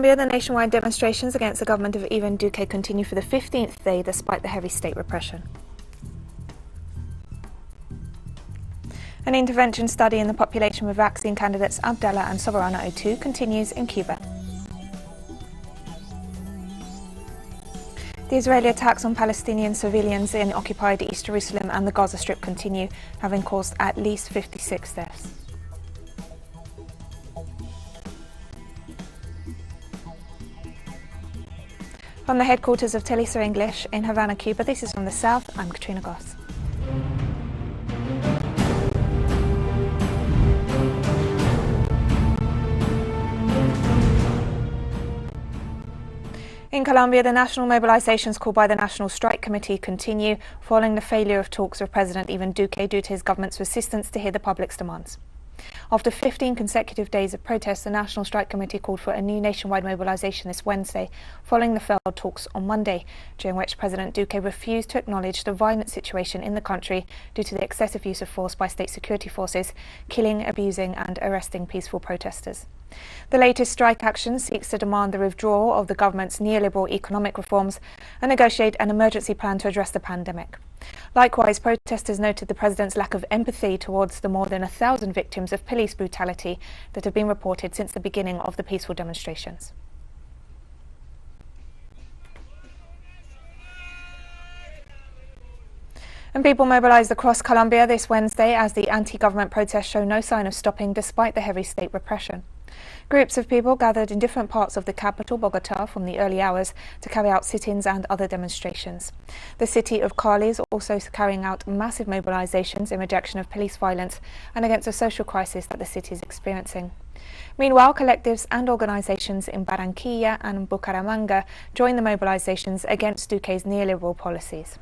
Colombia, the nationwide demonstrations against the government of Ivan Duque continue for the 15th day despite the heavy state repression. An intervention study in the population with vaccine candidates Abdala and Soberana 02 continues in Cuba. The Israeli attacks on Palestinian civilians in occupied East Jerusalem and the Gaza Strip continue, having caused at least 56 deaths. From the headquarters of teleSUR English in Havana, Cuba, this is From the South. I'm Katrina Goss. In Colombia, the national mobilizations called by the National Strike Committee continue following the failure of talks with President Ivan Duque due to his government's resistance to hear the public's demands. After 15 consecutive days of protests, the National Strike Committee called for a new nationwide mobilization this Wednesday, following the failed talks on Monday, during which President Duque refused to acknowledge the violent situation in the country due to the excessive use of force by state security forces, killing, abusing and arresting peaceful protesters. The latest strike action seeks to demand the withdrawal of the government's neoliberal economic reforms and negotiate an emergency plan to address the pandemic. Likewise, protesters noted the president's lack of empathy towards the more than 1,000 victims of police brutality that have been reported since the beginning of the peaceful demonstrations. And people mobilized across Colombia this Wednesday as the anti-government protests show no sign of stopping despite the heavy state repression. Groups of people gathered in different parts of the capital, Bogota, from the early hours to carry out sit-ins and other demonstrations. The city of Chiles also carrying out massive mobilizations in rejection of police violence and against the social crisis that the city is experiencing. Meanwhile, collectives and organizations in Barranquilla and Bucaramanga joined the mobilizations against Duque's neoliberal policies.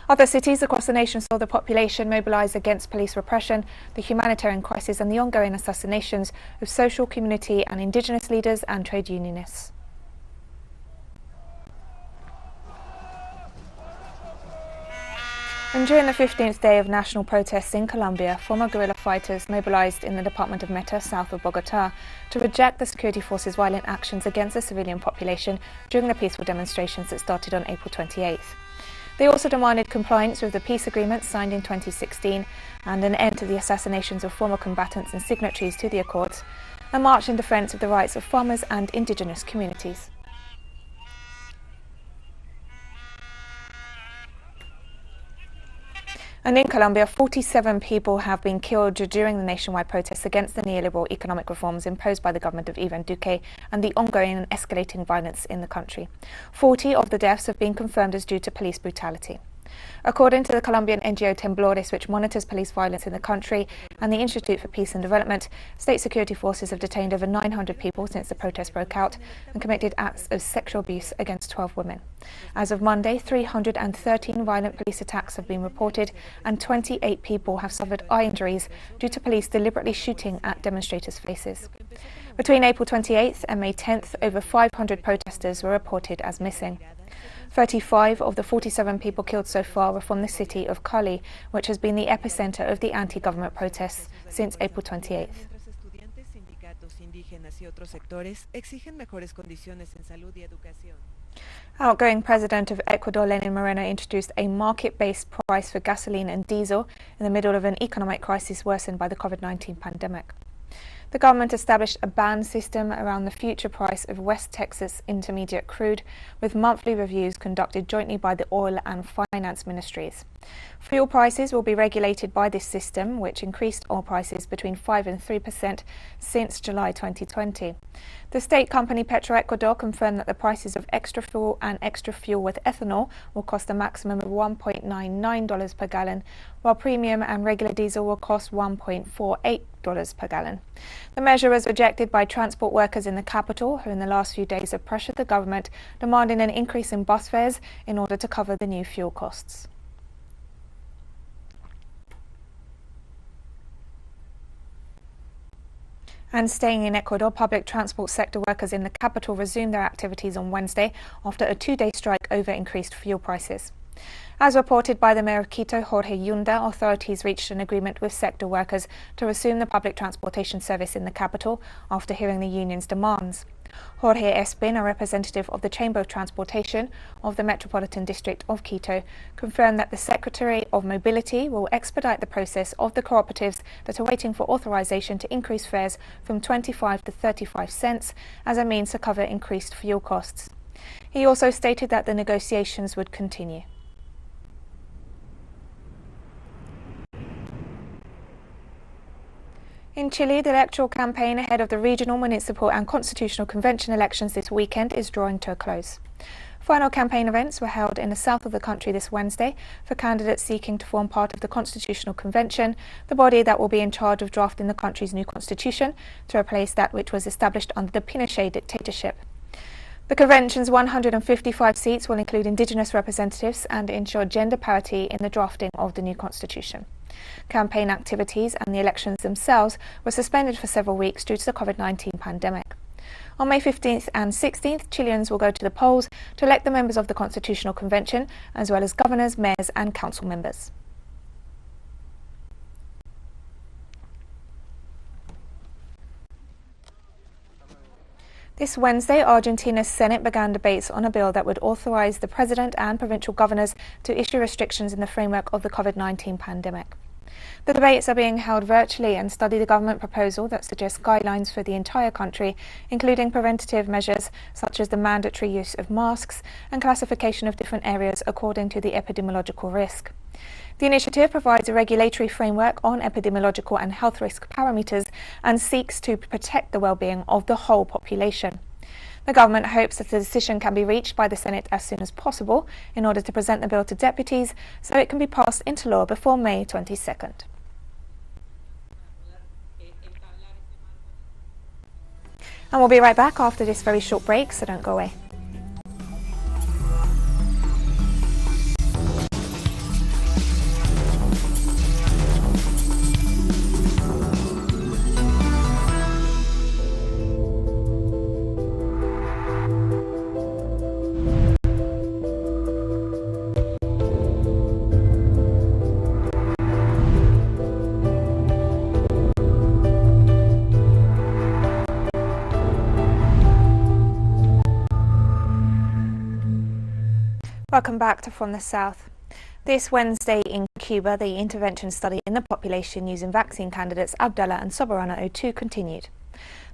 Other cities across the nation saw the population mobilise against police repression, the humanitarian crisis and the ongoing assassinations of social, community and indigenous leaders and trade unionists. And during the 15th day of national protests in Colombia, former guerrilla fighters mobilised in the department of Meta, south of Bogota, to reject the security forces' violent actions against the civilian population during the peaceful demonstrations that started on April 28th. They also demanded compliance with the peace agreement signed in 2016 and an end to the assassinations of former combatants and signatories to the accords, and marched in defence of the rights of farmers and indigenous communities. And in Colombia, 47 people have been killed during the nationwide protests against the neoliberal economic reforms imposed by the government of Ivan Duque and the ongoing and escalating violence in the country. 40 of the deaths have been confirmed as due to police brutality. According to the Colombian NGO Temblores, which monitors police violence in the country, and the Institute for Peace and Development, state security forces have detained over 900 people since the protests broke out and committed acts of sexual abuse against 12 women. As of Monday, 313 violent police attacks have been reported and 28 people have suffered eye injuries due to police deliberately shooting at demonstrators' faces. Between April 28th and May 10th, over 500 protesters were reported as missing. 35 of the 47 people killed so far were from the city of Cali, which has been the epicenter of the anti-government protests since April 28th. Outgoing President of Ecuador, Lenin Moreno, introduced a market-based price for gasoline and diesel in the middle of an economic crisis worsened by the COVID-19 pandemic. The government established a ban system around the future price of West Texas Intermediate crude, with monthly reviews conducted jointly by the oil and finance ministries. Fuel prices will be regulated by this system, which increased oil prices between 5 and 3% since July 2020. The state company Petroecuador confirmed that the prices of extra fuel and extra fuel with ethanol will cost a maximum of $1.99 per gallon, while premium and regular diesel will cost $1.48 per gallon. The measure was rejected by transport workers in the capital, who in the last few days have pressured the government, demanding an increase in bus fares in order to cover the new fuel costs. And staying in Ecuador, public transport sector workers in the capital resumed their activities on Wednesday after a two-day strike over increased fuel prices. As reported by the Mayor of Quito, Jorge Yunda, authorities reached an agreement with sector workers to resume the public transportation service in the capital after hearing the union's demands. Jorge Espin, a representative of the Chamber of Transportation of the Metropolitan District of Quito, confirmed that the Secretary of Mobility will expedite the process of the cooperatives that are waiting for authorization to increase fares from 25 to 35 cents as a means to cover increased fuel costs. He also stated that the negotiations would continue. In Chile, the electoral campaign ahead of the regional, municipal and constitutional convention elections this weekend is drawing to a close. Final campaign events were held in the south of the country this Wednesday for candidates seeking to form part of the Constitutional Convention, the body that will be in charge of drafting the country's new constitution to replace that which was established under the Pinochet dictatorship. The convention's 155 seats will include indigenous representatives and ensure gender parity in the drafting of the new constitution. Campaign activities and the elections themselves were suspended for several weeks due to the COVID-19 pandemic. On May 15th and 16th, Chileans will go to the polls to elect the members of the Constitutional Convention, as well as governors, mayors and council members. This Wednesday, Argentina's Senate began debates on a bill that would authorize the president and provincial governors to issue restrictions in the framework of the COVID-19 pandemic. The debates are being held virtually and study the government proposal that suggests guidelines for the entire country, including preventative measures such as the mandatory use of masks and classification of different areas according to the epidemiological risk. The initiative provides a regulatory framework on epidemiological and health risk parameters and seeks to protect the well-being of the whole population. The government hopes that the decision can be reached by the Senate as soon as possible in order to present the bill to deputies so it can be passed into law before May 22nd. And we'll be right back after this very short break, so don't go away. Welcome back to From the South. This Wednesday in Cuba, the intervention study in the population using vaccine candidates Abdala and Soberana 02 continued.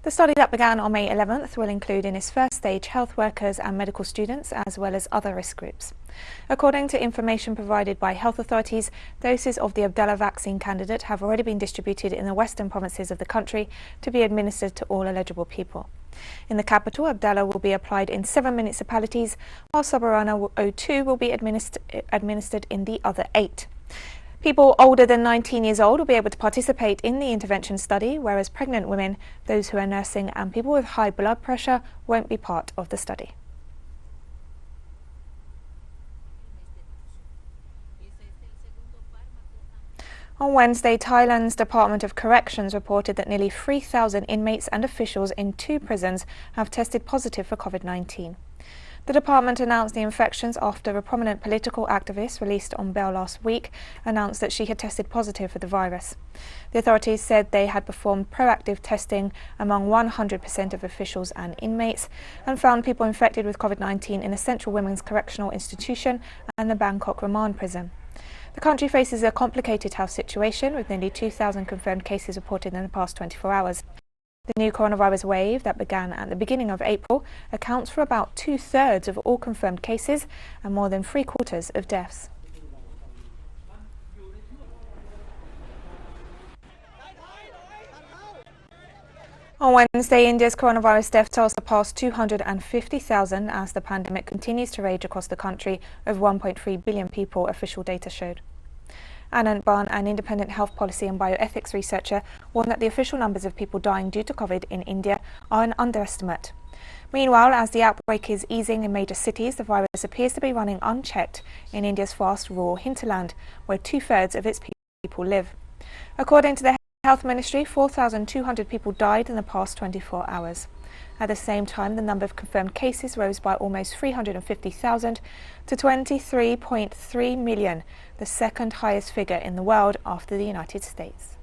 The study that began on May 11th will include in its first stage health workers and medical students as well as other risk groups. According to information provided by health authorities, doses of the Abdala vaccine candidate have already been distributed in the western provinces of the country to be administered to all eligible people. In the capital, Abdala will be applied in 7 municipalities, while Soberana 02 will be administered in the other 8. People older than 19 years old will be able to participate in the intervention study, whereas pregnant women, those who are nursing and people with high blood pressure won't be part of the study. On Wednesday, Thailand's Department of Corrections reported that nearly 3,000 inmates and officials in 2 prisons have tested positive for COVID-19. The department announced the infections after a prominent political activist released on bail last week announced that she had tested positive for the virus. The authorities said they had performed proactive testing among 100% of officials and inmates and found people infected with COVID-19 in a Central Women's Correctional Institution and the Bangkok Remand Prison. The country faces a complicated health situation with nearly 2,000 confirmed cases reported in the past 24 hours. The new coronavirus wave that began at the beginning of April accounts for about 2/3 of all confirmed cases and more than 3/4 of deaths. On Wednesday, India's coronavirus death toll surpassed 250,000 as the pandemic continues to rage across the country of 1.3 billion people, official data showed. Anand Ban, an independent health policy and bioethics researcher, warned that the official numbers of people dying due to COVID in India are an underestimate. Meanwhile, as the outbreak is easing in major cities, the virus appears to be running unchecked in India's vast rural hinterland, where 2/3 of its people live. According to the Health Ministry, 4,200 people died in the past 24 hours. At the same time, the number of confirmed cases rose by almost 350,000 to 23.3 million, the second highest figure in the world after the United States.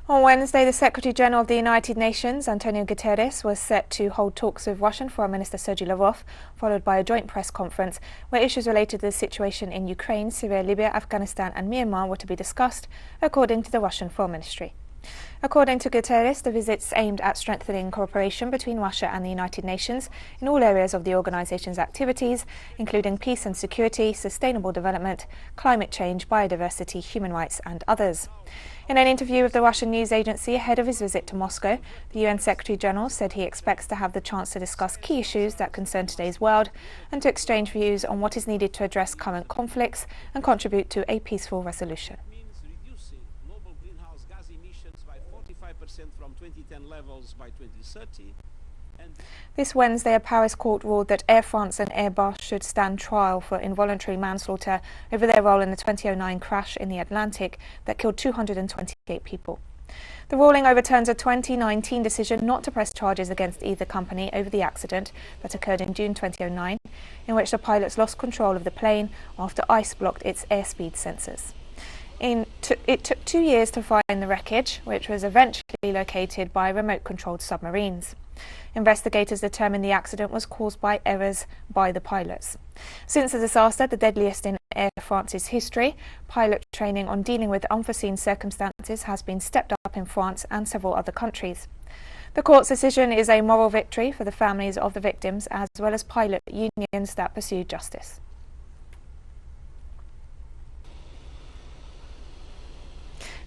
On Wednesday, the Secretary-General of the United Nations, Antonio Guterres, was set to hold talks with Russian Foreign Minister Sergei Lavrov, followed by a joint press conference where issues related to the situation in Ukraine, Syria, Libya, Afghanistan and Myanmar were to be discussed, according to the Russian Foreign Ministry. According to Guterres, the visits aimed at strengthening cooperation between Russia and the United Nations in all areas of the organisation's activities, including peace and security, sustainable development, climate change, biodiversity, human rights and others. In an interview with the Russian news agency ahead of his visit to Moscow, the UN Secretary-General said he expects to have the chance to discuss key issues that concern today's world and to exchange views on what is needed to address current conflicts and contribute to a peaceful resolution. From 2010 levels by 2030. This Wednesday, a Paris court ruled that Air France and Airbus should stand trial for involuntary manslaughter over their role in the 2009 crash in the Atlantic that killed 228 people. The ruling overturns a 2019 decision not to press charges against either company over the accident that occurred in June 2009, in which the pilots lost control of the plane after ice blocked its airspeed sensors. It took 2 years to find the wreckage, which was eventually located by remote-controlled submarines. Investigators determined the accident was caused by errors by the pilots. Since the disaster, the deadliest in Air France's history, pilot training on dealing with unforeseen circumstances has been stepped up in France and several other countries. The court's decision is a moral victory for the families of the victims as well as pilot unions that pursue justice.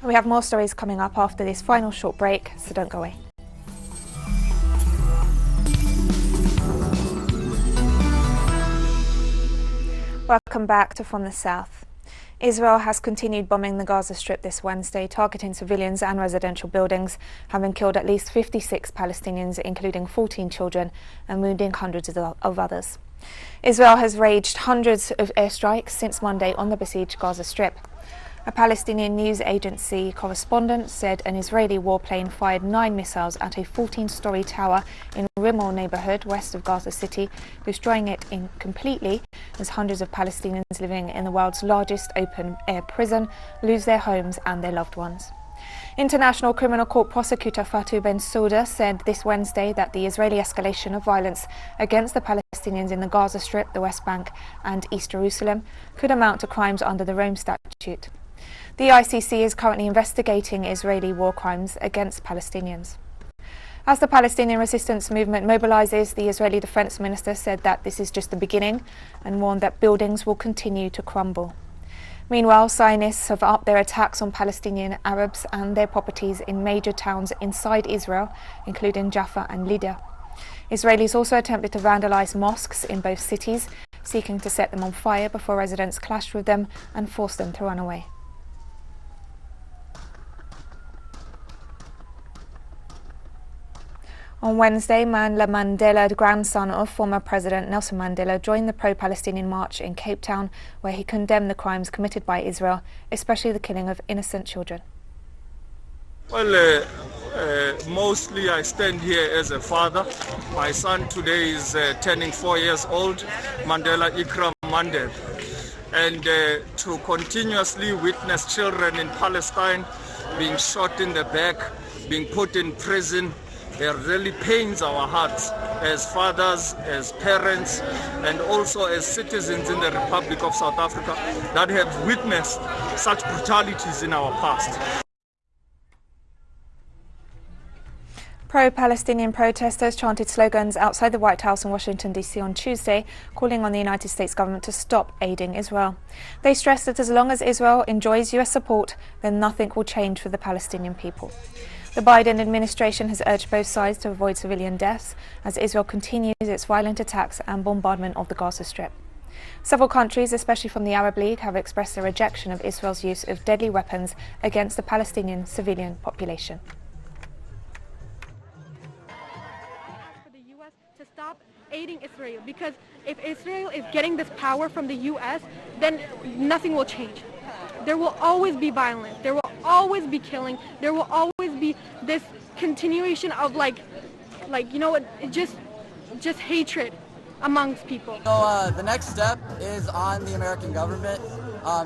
And we have more stories coming up after this final short break, so don't go away. Welcome back to From the South. Israel has continued bombing the Gaza Strip this Wednesday, targeting civilians and residential buildings, having killed at least 56 Palestinians, including 14 children, and wounding hundreds of others. Israel has waged hundreds of airstrikes since Monday on the besieged Gaza Strip. A Palestinian news agency correspondent said an Israeli warplane fired 9 missiles at a 14-story tower in Rimmel neighborhood west of Gaza City, destroying it completely as hundreds of Palestinians living in the world's largest open-air prison lose their homes and their loved ones. International Criminal Court prosecutor Fatou Bensouda said this Wednesday that the Israeli escalation of violence against the Palestinians in the Gaza Strip, the West Bank and East Jerusalem could amount to crimes under the Rome Statute. The ICC is currently investigating Israeli war crimes against Palestinians. As the Palestinian resistance movement mobilizes, the Israeli defense minister said that this is just the beginning and warned that buildings will continue to crumble. Meanwhile, Zionists have upped their attacks on Palestinian Arabs and their properties in major towns inside Israel, including Jaffa and Lydda. Israelis also attempted to vandalize mosques in both cities, seeking to set them on fire before residents clashed with them and forced them to run away. On Wednesday, Manla Mandela, the grandson of former President Nelson Mandela, joined the pro-Palestinian march in Cape Town, where he condemned the crimes committed by Israel, especially the killing of innocent children. Well, mostly I stand here as a father. My son today is turning 4 years old, Mandela Ikram Mandela. And to continuously witness children in Palestine being shot in the back, being put in prison, it really pains our hearts as fathers, as parents, and also as citizens in the Republic of South Africa that have witnessed such brutalities in our past. Pro-Palestinian protesters chanted slogans outside the White House in Washington, D.C. on Tuesday, calling on the United States government to stop aiding Israel. They stressed that as long as Israel enjoys U.S. support, then nothing will change for the Palestinian people. The Biden administration has urged both sides to avoid civilian deaths as Israel continues its violent attacks and bombardment of the Gaza Strip. Several countries, especially from the Arab League, have expressed their rejection of Israel's use of deadly weapons against the Palestinian civilian population. For the U.S. to stop aiding Israel, because if Israel is getting this power from the U.S., then nothing will change. There will always be violence. There will always be killing. There will always be this continuation of like you know what, just hatred amongst people. So the next step is on the American government.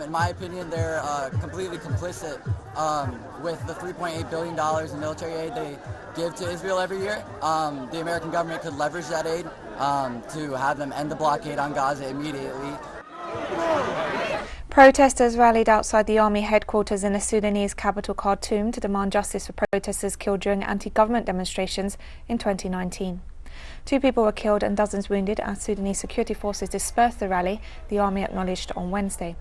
In my opinion, they're completely complicit with the $3.8 billion in military aid they give to Israel every year. The American government could leverage that aid to have them end the blockade on Gaza immediately. Protesters rallied outside the army headquarters in the Sudanese capital Khartoum to demand justice for protesters killed during anti-government demonstrations in 2019. 2 people were killed and dozens wounded as Sudanese security forces dispersed the rally, the army acknowledged on Wednesday.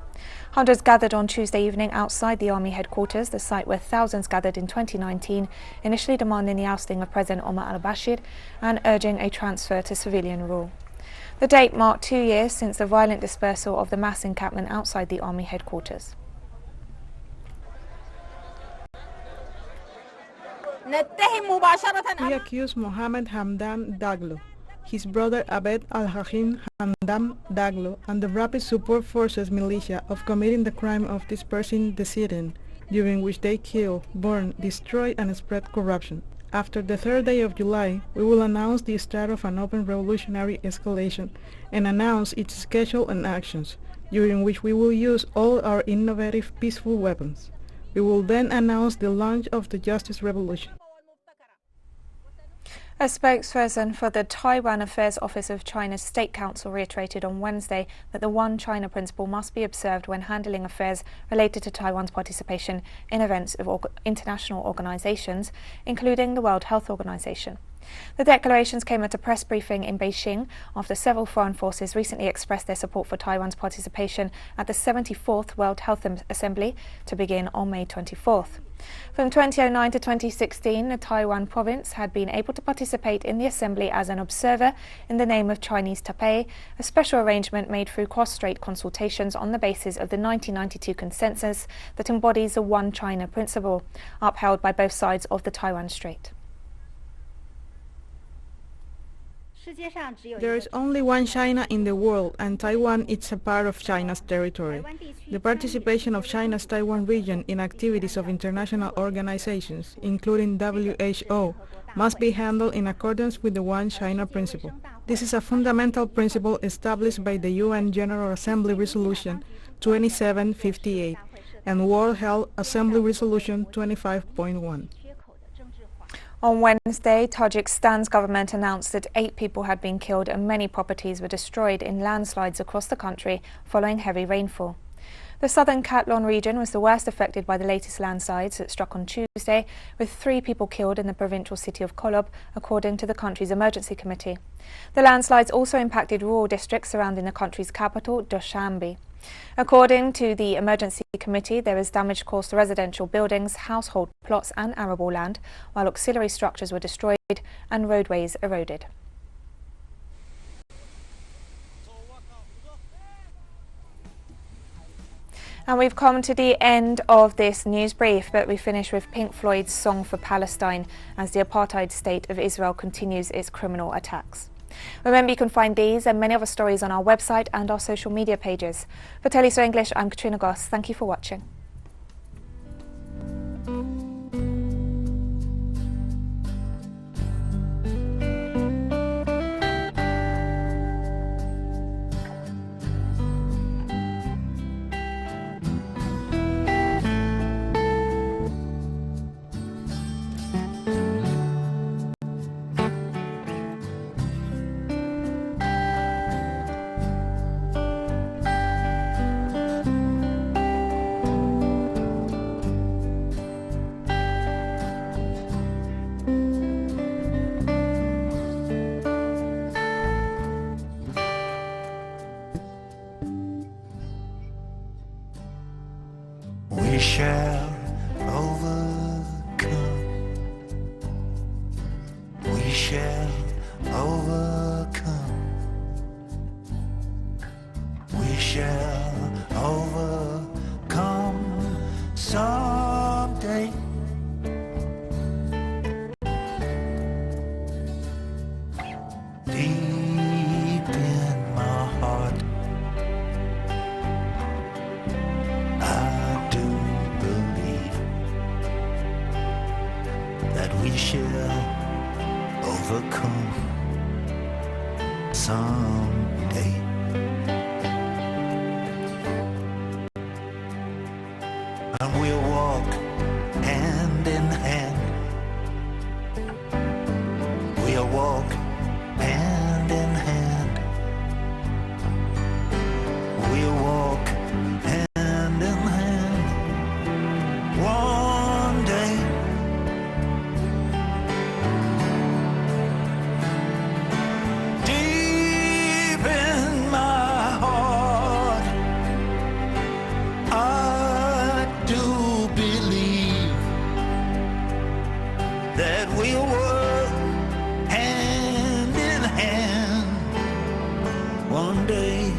Hundreds gathered on Tuesday evening outside the army headquarters, the site where thousands gathered in 2019, initially demanding the ousting of President Omar al-Bashir and urging a transfer to civilian rule. The date marked 2 years since the violent dispersal of the mass encampment outside the army headquarters. We accuse Mohammed Hamdan Daglo, his brother Abed al-Hajim Hamdan Daglo, and the Rapid Support Forces militia of committing the crime of dispersing the citizen, during which they kill, burn, destroy, and spread corruption. After the 3rd day of July, we will announce the start of an open revolutionary escalation and announce its schedule and actions, during which we will use all our innovative peaceful weapons. We will then announce the launch of the Justice Revolution. A spokesperson for the Taiwan Affairs Office of China's State Council reiterated on Wednesday that the One China principle must be observed when handling affairs related to Taiwan's participation in events of international organizations, including the World Health Organization. The declarations came at a press briefing in Beijing after several foreign forces recently expressed their support for Taiwan's participation at the 74th World Health Assembly to begin on May 24th. From 2009 to 2016, the Taiwan province had been able to participate in the assembly as an observer in the name of Chinese Taipei, a special arrangement made through cross-strait consultations on the basis of the 1992 consensus that embodies the One China principle, upheld by both sides of the Taiwan Strait. There is only one China in the world, and Taiwan is a part of China's territory. The participation of China's Taiwan region in activities of international organizations, including WHO, must be handled in accordance with the One China principle. This is a fundamental principle established by the UN General Assembly Resolution 2758 and World Health Assembly Resolution 25.1. On Wednesday, Tajikistan's government announced that 8 people had been killed and many properties were destroyed in landslides across the country following heavy rainfall. The southern Katlan region was the worst affected by the latest landslides that struck on Tuesday, with 3 people killed in the provincial city of Kolob, according to the country's emergency committee. The landslides also impacted rural districts surrounding the country's capital, Dushanbe. According to the emergency committee, there is damage caused to residential buildings, household plots and arable land, while auxiliary structures were destroyed and roadways eroded. And we've come to the end of this news brief, but we finish with Pink Floyd's Song for Palestine as the apartheid state of Israel continues its criminal attacks. Remember, you can find these and many other stories on our website and our social media pages. For teleSUR English, I'm Katrina Goss. Thank you for watching. We shall overcome. We shall overcome. We shall overcome someday. Deep in my heart, I do believe and we'll walk hand in hand. We'll walk hand in hand. We'll walk hand in hand. One day. Deep in my heart, I do believe that we'll work hand in hand one day.